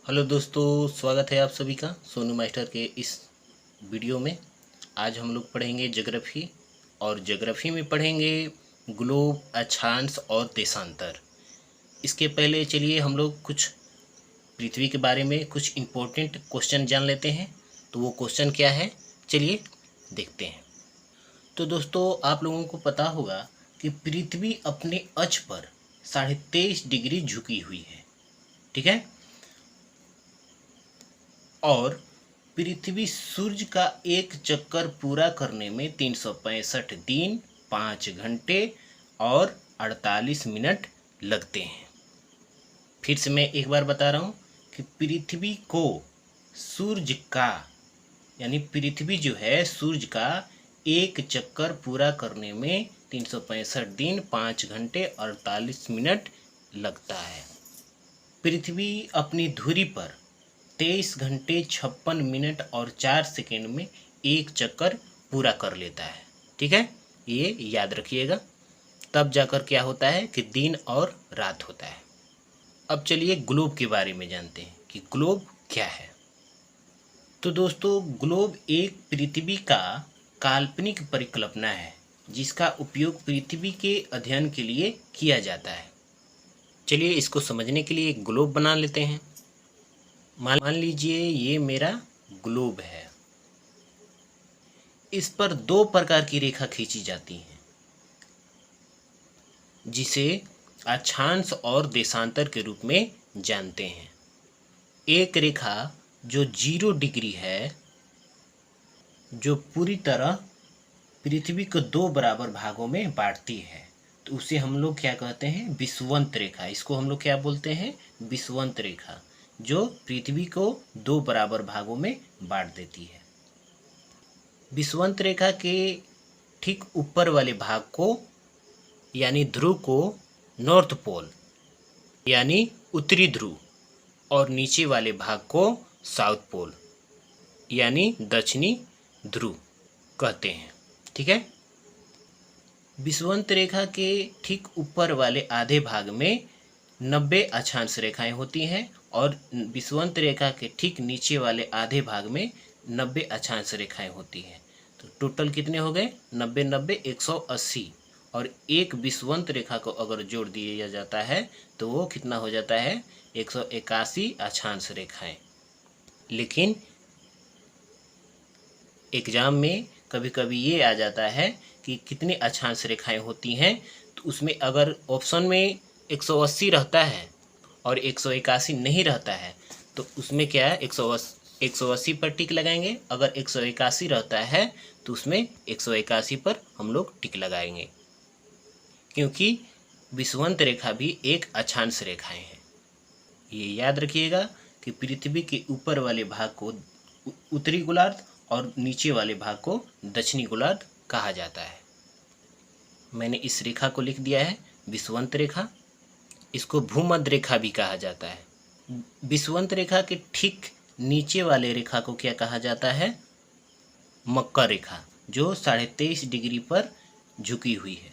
Hello दोस्तों, स्वागत है आप सभी का सोनू मास्टर के इस वीडियो में। आज हम लोग पढ़ेंगे ज्योग्राफी, और ज्योग्राफी में पढ़ेंगे ग्लोब, अक्षांश और देशांतर। इसके पहले चलिए हम लोग कुछ पृथ्वी के बारे में कुछ इम्पोर्टेंट क्वेश्चन जान लेते हैं। तो वो क्वेश्चन क्या है, चलिए देखते हैं। तो दोस्तों, आप लोगों को पता होगा कि पृथ्वी अपने अक्ष पर 23.5 डिग्री झुकी हुई है, ठीक है। और पृथ्वी सूर्य का एक चक्कर पूरा करने में 365 दिन, 5 घंटे और 48 मिनट लगते हैं। फिर से मैं एक बार बता रहा हूँ कि पृथ्वी को सूर्य का, यानी पृथ्वी जो है सूर्य का एक चक्कर पूरा करने में 365 दिन, 5 घंटे 48 मिनट लगता है। पृथ्वी अपनी धुरी पर 23 घंटे 56 मिनट और 4 सेकेंड में एक चक्कर पूरा कर लेता है, ठीक है। ये याद रखिएगा, तब जाकर क्या होता है कि दिन और रात होता है। अब चलिए ग्लोब के बारे में जानते हैं कि ग्लोब क्या है। तो दोस्तों, ग्लोब एक पृथ्वी का काल्पनिक परिकल्पना है जिसका उपयोग पृथ्वी के अध्ययन के लिए किया जाता है। चलिए इसको समझने के लिए एक ग्लोब बना लेते हैं। मान लीजिए ये मेरा ग्लोब है। इस पर 2 प्रकार की रेखा खींची जाती है जिसे अक्षांश और देशांतर के रूप में जानते हैं। एक रेखा जो 0 डिग्री है, जो पूरी तरह पृथ्वी को 2 बराबर भागों में बांटती है, तो उसे हम लोग क्या कहते हैं, विषुवंत रेखा। इसको हम लोग क्या बोलते हैं, विषुवंत रेखा, जो पृथ्वी को 2 बराबर भागों में बांट देती है। विषुवंत रेखा के ठीक ऊपर वाले भाग को, यानी ध्रुव को, नॉर्थ पोल यानी उत्तरी ध्रुव, और नीचे वाले भाग को साउथ पोल यानी दक्षिणी ध्रुव कहते हैं, ठीक है। विषुवंत रेखा के ठीक ऊपर वाले आधे भाग में 90 अक्षांश रेखाएं होती हैं, और विषुवंत रेखा के ठीक नीचे वाले आधे भाग में 90 अक्षांश रेखाएं होती हैं। तो टोटल कितने हो गए, 90 90 180। और एक विषुवंत रेखा को अगर जोड़ दिया जाता है तो वो कितना हो जाता है, 181 अक्षांश रेखाएं। लेकिन एग्जाम में कभी कभी ये आ जाता है कि कितनी अक्षांश रेखाएं होती हैं, तो उसमें अगर ऑप्शन में 180 रहता है और 181 नहीं रहता है तो उसमें क्या है, 180 पर टिक लगाएंगे। अगर 181 रहता है तो उसमें 181 पर हम लोग टिक लगाएंगे, क्योंकि विषुवंत रेखा भी एक अक्षांश रेखाएं हैं। ये याद रखिएगा कि पृथ्वी के ऊपर वाले भाग को उत्तरी गोलार्ध और नीचे वाले भाग को दक्षिणी गोलार्ध कहा जाता है। मैंने इस रेखा को लिख दिया है विषुवंत रेखा। इसको भूमध्य रेखा भी कहा जाता है। विषुवंत रेखा के ठीक नीचे वाले रेखा को क्या कहा जाता है, मकर रेखा, जो 23.5 डिग्री पर झुकी हुई है।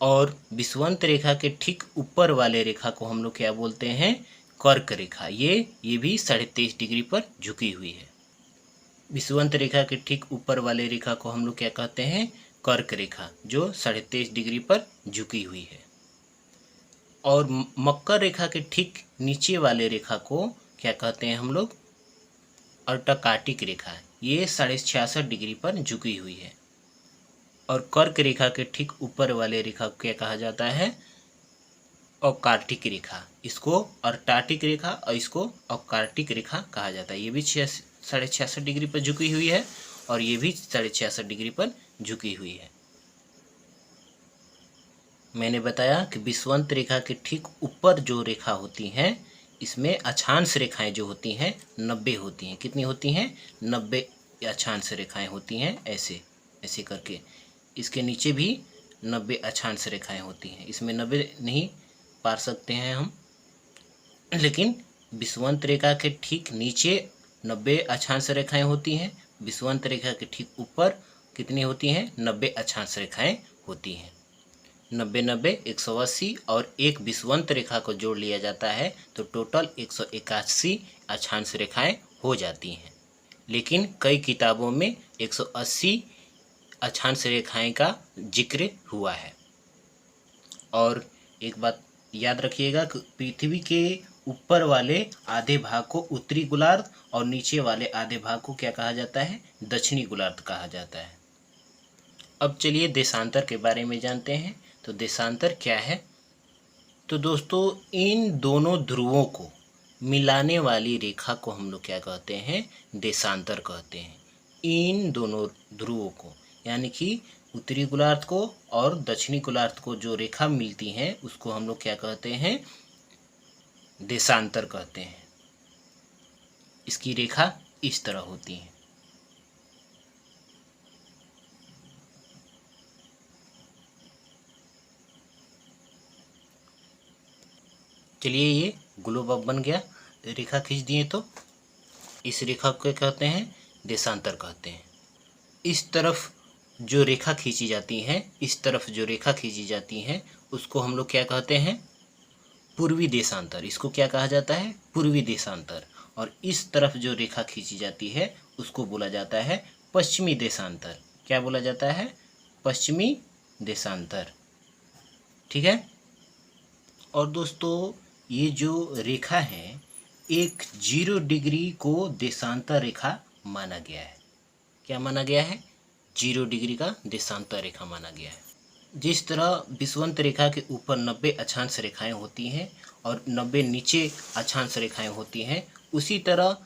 और विषुवंत रेखा के ठीक ऊपर वाले रेखा को हम लोग क्या बोलते हैं, कर्क रेखा। ये भी 23.5 डिग्री पर झुकी हुई है। विषुवंत रेखा के ठीक ऊपर वाले रेखा को हम लोग क्या कहते हैं, कर्क रेखा, जो 23.5 डिग्री पर झुकी हुई है। और मकर रेखा के ठीक नीचे वाले रेखा को क्या कहते हैं हम लोग, अर्कटाटिक रेखा। ये 66.5 डिग्री पर झुकी हुई है। और कर्क रेखा के ठीक ऊपर वाले रेखा को क्या कहा जाता है, अवकार्टिक रेखा। इसको अर्कटाटिक रेखा और इसको अवकार्टिक रेखा कहा जाता है। ये भी 66.5 डिग्री पर झुकी हुई है और ये भी 66.5 डिग्री पर झुकी हुई है। मैंने बताया कि विषुवंत रेखा के ठीक ऊपर जो रेखा होती हैं, इसमें अक्षांश रेखाएं जो होती हैं 90 होती हैं। कितनी होती हैं, 90 अक्षांश रेखाएं होती हैं, ऐसे ऐसे करके। इसके नीचे भी 90 अक्षांश रेखाएं होती हैं। इसमें 90 नहीं पार सकते हैं हम, लेकिन विषुवंत रेखा के ठीक नीचे 90 अक्षांश रेखाएं होती हैं। विषुवंत रेखा के ठीक ऊपर कितनी होती हैं? 90 अक्षांश रेखाएं होती हैं। 90 90 180 और एक विषुवंत रेखा को जोड़ लिया जाता है तो टोटल 181 अक्षांश रेखाएं हो जाती हैं। लेकिन कई किताबों में 180 अक्षांश रेखाएं का जिक्र हुआ है। और एक बात याद रखिएगा कि पृथ्वी के ऊपर वाले आधे भाग को उत्तरी गोलार्ध और नीचे वाले आधे भाग को क्या कहा जाता है? दक्षिणी गोलार्ध कहा जाता है। अब चलिए देशांतर के बारे में जानते हैं। तो देशांतर क्या है? तो दोस्तों, इन दोनों ध्रुवों को मिलाने वाली रेखा को हम लोग क्या कहते हैं? देशांतर कहते हैं। इन दोनों ध्रुवों को, यानी कि उत्तरी गोलार्ध को और दक्षिणी गोलार्ध को जो रेखा मिलती है उसको हम लोग क्या कहते हैं? देशांतर कहते हैं। इसकी रेखा इस तरह होती है। चलिए, ये ग्लोब अब बन गया, रेखा खींच दिए तो इस रेखा को कहते हैं? देशांतर कहते हैं। इस तरफ जो रेखा खींची जाती है, इस तरफ जो रेखा खींची जाती है उसको हम लोग क्या कहते हैं? पूर्वी देशांतर। इसको क्या कहा जाता है? पूर्वी देशांतर। और इस तरफ जो रेखा खींची जाती है उसको बोला जाता है पश्चिमी देशांतर। क्या बोला जाता है? पश्चिमी देशांतर। ठीक है। और दोस्तों, ये जो रेखा है, एक 0 डिग्री को देशांतर रेखा माना गया है। क्या माना गया है? 0 डिग्री का देशांतर रेखा माना गया है। जिस तरह विषुवंत रेखा के ऊपर 90 अक्षांश रेखाएं होती हैं और 90 नीचे अक्षांश रेखाएं होती हैं, उसी तरह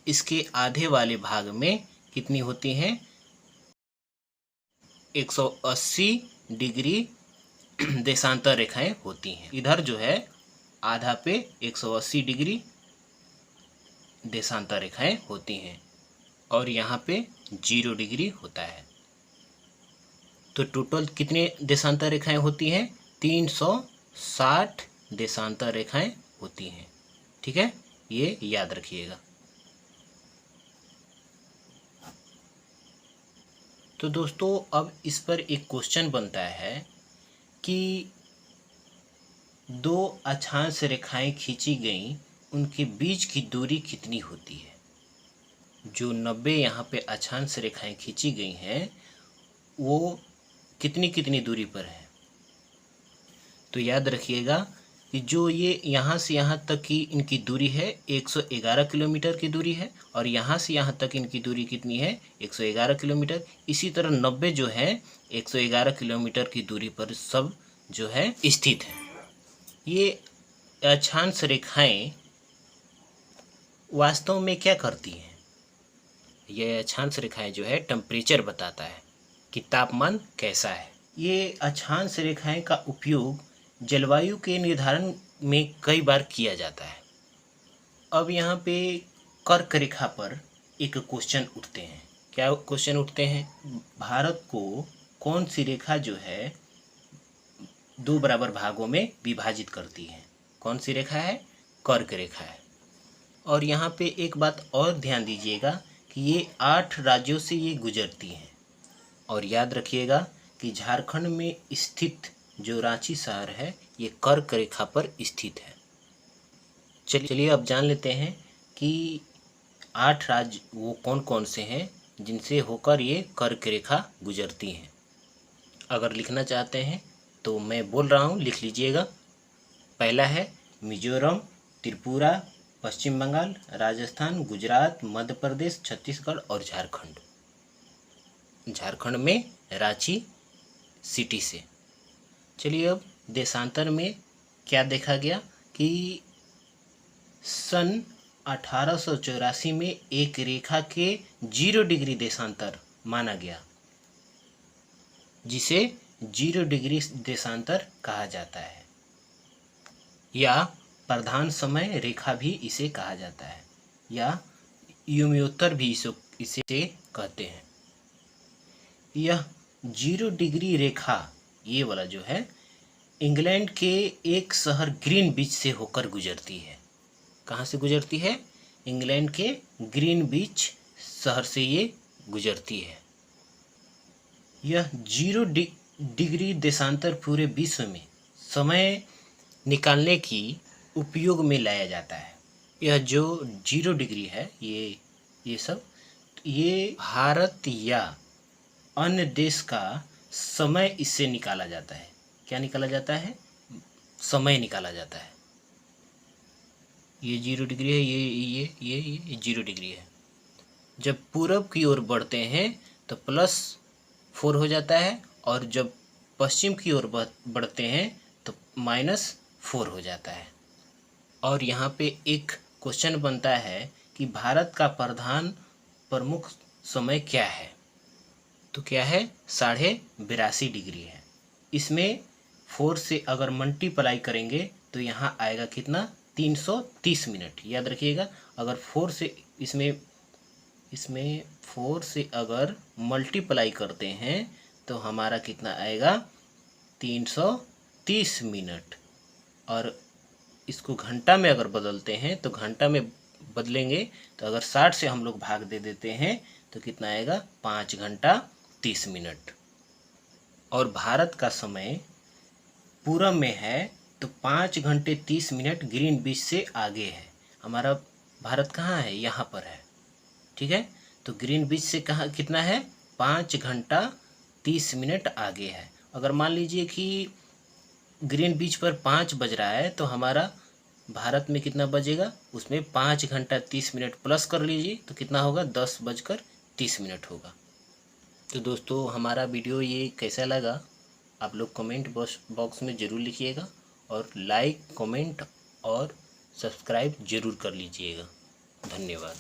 इसके आधे वाले भाग में कितनी होती हैं? 180 डिग्री देशांतर रेखाएं होती हैं। इधर जो है आधा पे 180 डिग्री देशांतर रेखाएं होती हैं और यहाँ पे 0 डिग्री होता है। तो टोटल कितने देशांतर रेखाएं होती हैं? 360 देशांतर रेखाएं होती हैं। ठीक है, ये याद रखिएगा। तो दोस्तों, अब इस पर एक क्वेश्चन बनता है कि दो अक्षांश रेखाएं खींची गई, उनके बीच की दूरी कितनी होती है? जो 90 यहाँ पे अक्षांश रेखाएं खींची गई हैं वो कितनी कितनी दूरी पर है? तो याद रखिएगा कि जो ये यहाँ से यहाँ तक की इनकी दूरी है 111 किलोमीटर की दूरी है और यहाँ से यहाँ तक इनकी दूरी कितनी है? 111 किलोमीटर। इसी तरह 90 जो है 111 किलोमीटर की दूरी पर सब जो है स्थित है। ये अक्षांश रेखाएं वास्तव में क्या करती हैं? ये अक्षांश रेखाएं जो है टेम्परेचर बताता है कि तापमान कैसा है। ये अक्षांश रेखाएं का उपयोग जलवायु के निर्धारण में कई बार किया जाता है। अब यहाँ पे कर्क रेखा पर एक क्वेश्चन उठते हैं। क्या क्वेश्चन उठते हैं? भारत को कौन सी रेखा जो है 2 बराबर भागों में विभाजित करती है? कौन सी रेखा है? कर्क रेखा है। और यहाँ पे एक बात और ध्यान दीजिएगा कि ये 8 राज्यों से ये गुजरती हैं। और याद रखिएगा कि झारखंड में स्थित जो रांची शहर है ये कर्क रेखा पर स्थित है। चलिए अब जान लेते हैं कि 8 राज्य वो कौन कौन से हैं जिनसे होकर ये कर्क रेखा गुजरती हैं। अगर लिखना चाहते हैं तो मैं बोल रहा हूँ, लिख लीजिएगा। पहला है मिजोरम, त्रिपुरा, पश्चिम बंगाल, राजस्थान, गुजरात, मध्य प्रदेश, छत्तीसगढ़ और झारखंड। झारखंड में रांची सिटी से। चलिए अब देशांतर में क्या देखा गया कि सन 1884 में एक रेखा के 0 डिग्री देशांतर माना गया, जिसे 0 डिग्री देशांतर कहा जाता है या प्रधान समय रेखा भी इसे कहा जाता है या युमयोत्तर भी इसे कहते हैं। यह जीरो डिग्री रेखा ये वाला जो है इंग्लैंड के एक शहर ग्रीनविच से होकर गुजरती है। कहाँ से गुजरती है? इंग्लैंड के ग्रीनविच शहर से ये गुजरती है। यह जीरो डिग्री देशांतर पूरे विश्व में समय निकालने की उपयोग में लाया जाता है। यह जो जीरो डिग्री है ये सब ये भारत या अन्य देश का समय इससे निकाला जाता है। क्या निकाला जाता है? समय निकाला जाता है। ये जीरो डिग्री है, ये जीरो डिग्री है। जब पूरब की ओर बढ़ते हैं तो +4 हो जाता है और जब पश्चिम की ओर बढ़ते हैं तो -4 हो जाता है। और यहाँ पे एक क्वेश्चन बनता है कि भारत का प्रमुख समय क्या है? तो क्या है? 82.5 डिग्री है। इसमें 4 से अगर मल्टीप्लाई करेंगे तो यहाँ आएगा कितना? 330 मिनट। याद रखिएगा, अगर 4 से इसमें 4 से अगर मल्टीप्लाई करते हैं तो हमारा कितना आएगा? 330 मिनट। और इसको घंटा में अगर बदलते हैं तो घंटा में बदलेंगे तो अगर 60 से हम लोग भाग दे देते हैं तो कितना आएगा? 5 घंटा 30 मिनट। और भारत का समय पूरब में है तो 5 घंटे 30 मिनट ग्रीनविच से आगे है। हमारा भारत कहाँ है? यहाँ पर है। ठीक है, तो ग्रीनविच से कहाँ कितना है? 5 घंटा 30 मिनट आगे है। अगर मान लीजिए कि ग्रीनविच पर 5 बज रहा है तो हमारा भारत में कितना बजेगा? उसमें 5 घंटा 30 मिनट प्लस कर लीजिए तो कितना होगा? 10:30 होगा। तो दोस्तों, हमारा वीडियो ये कैसा लगा आप लोग कमेंट बॉक्स में ज़रूर लिखिएगा और लाइक, कमेंट और सब्सक्राइब ज़रूर कर लीजिएगा। धन्यवाद।